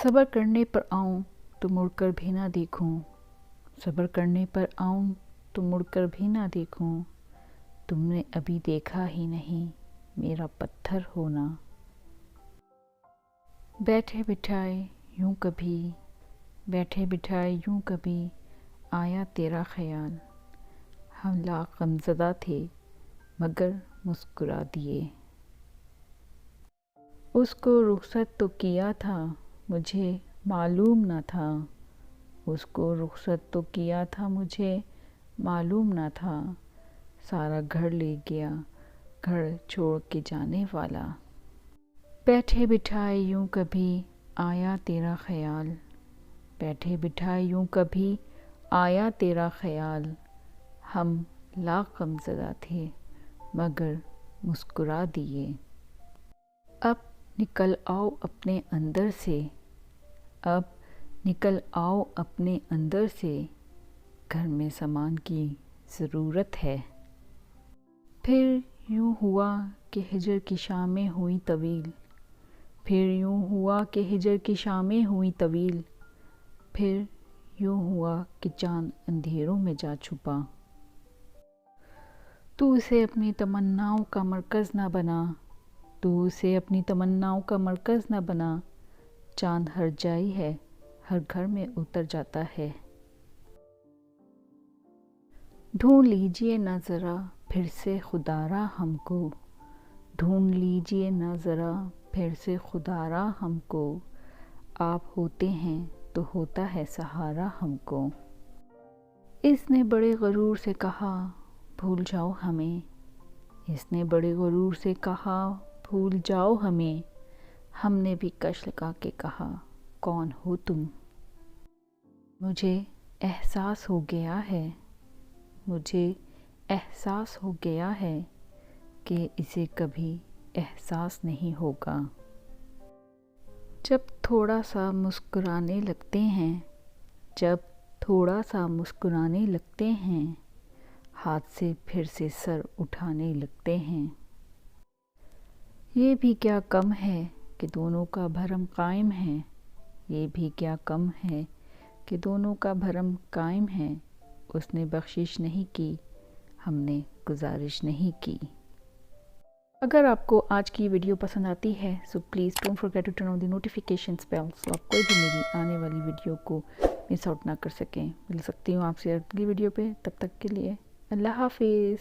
सब्र करने पर आऊं तो मुड़कर भी ना देखूं, सब्र करने पर आऊं तो मुड़कर भी ना देखूं, तुमने अभी देखा ही नहीं मेरा पत्थर होना। बैठे बिठाए यूं कभी, बैठे बिठाए यूं कभी आया तेरा ख्याल, हम लाख गमज़दा थे मगर मुस्कुरा दिए। उसको रुखसत तो किया था मुझे मालूम न था, उसको रुखसत तो किया था मुझे मालूम न था, सारा घर ले गया घर छोड़ के जाने वाला। बैठे बिठाए यूं कभी आया तेरा ख्याल, बैठे बिठाए यूं कभी आया तेरा ख्याल, हम लाख गमज़दा थे मगर मुस्कुरा दिए। अब निकल आओ अपने अंदर से, अब निकल आओ अपने अंदर से, घर में सामान की ज़रूरत है। फिर यूं हुआ कि हिजर की शामें हुई तवील, फिर यूं हुआ कि हिजर की शामें हुई तवील, फिर यूं हुआ कि चाँद अंधेरों में जा छुपा। तू उसे अपनी तमन्नाओं का मरकज़ न बना, तू उसे अपनी तमन्नाओं का मरकज़ न बना, चाँद हर जाई है हर घर में उतर जाता है। ढूंढ लीजिए न ज़रा फिर से खुदारा हमको, ढूंढ लीजिए न ज़रा फिर से खुदारा हमको, आप होते हैं तो होता है सहारा हमको। इसने बड़े गरूर से कहा भूल जाओ हमें, इसने बड़े गरूर से कहा भूल जाओ हमें, हमने भी कश लगा के कहा कौन हो तुम। मुझे एहसास हो गया है, मुझे एहसास हो गया है कि इसे कभी एहसास नहीं होगा। जब थोड़ा सा मुस्कुराने लगते हैं, जब थोड़ा सा मुस्कुराने लगते हैं, हाथ से फिर से सर उठाने लगते हैं। ये भी क्या कम है कि दोनों का भरम कायम है, ये भी क्या कम है कि दोनों का भरम कायम है, उसने बख्शिश नहीं की हमने गुजारिश नहीं की। अगर आपको आज की वीडियो पसंद आती है so please don't forget to turn on the notification bell, so आप कोई भी मेरी आने वाली वीडियो को मिस आउट ना कर सकें। मिल सकती हूँ आपसे अगली वीडियो पे, तब तक के लिए अल्लाह हाफिज़।